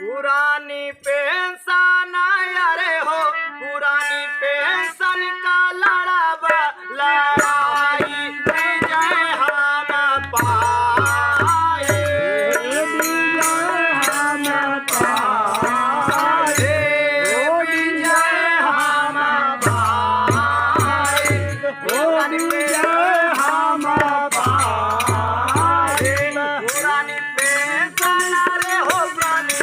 पुरानी पेंशन अरे हो पुरानी पेंशन का लड़ावा लड़ाई विजय हम पाए विजय हम पाए विजय हम पाए पुरानी हम पाए पुरानी पेंशन अरे हो पुरानी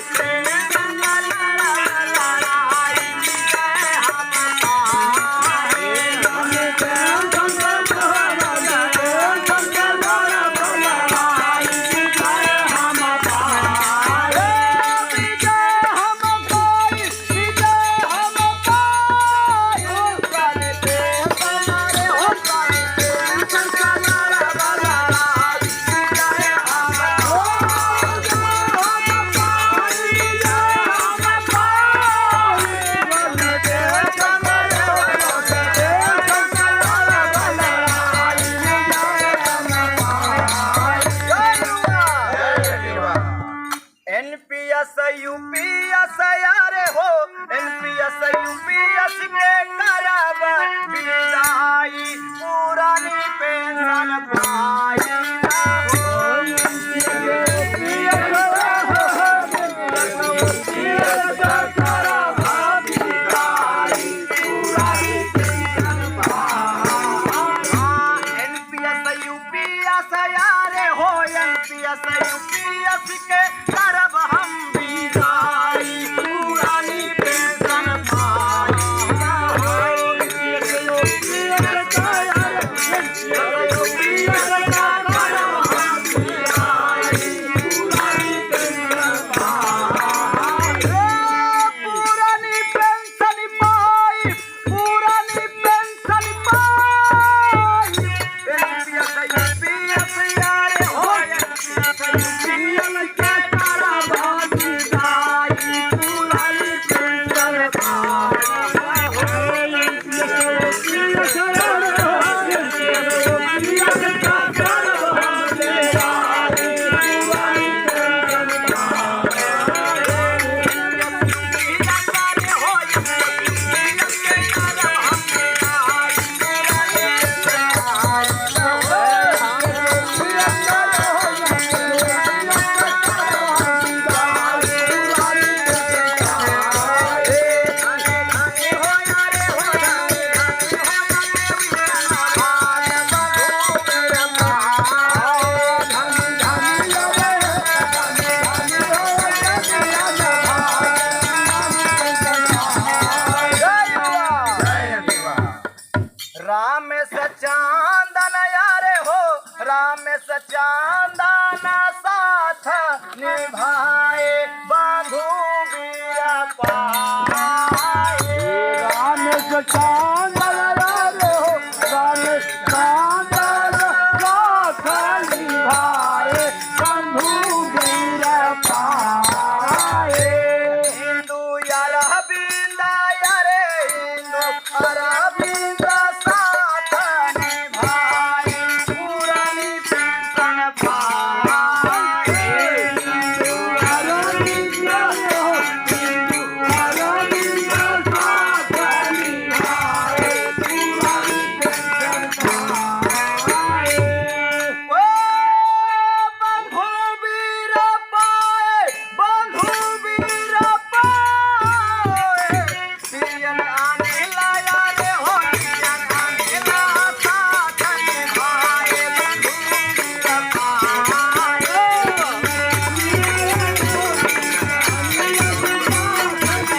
एनपीएस यूपीएस यारे हो एनपीएस यूपीएस के करब विदाई पुरानी पेंशन पाई एनपीएस यूपीएस यारे हो एनपीएस यूपीएस के करब हम विदाई पुरानी पेंशन पाई पुरानी पेंशन पाई पुरानी पेंशन पाई एनपीएस यूपीएस यारे हो एनपीएस यूपीएस के करब विदाई पुरानी पेंशन राम सचांदन यारे हो राम सचांदन साथ निभाए बंधु वीर पाए राम सचांदन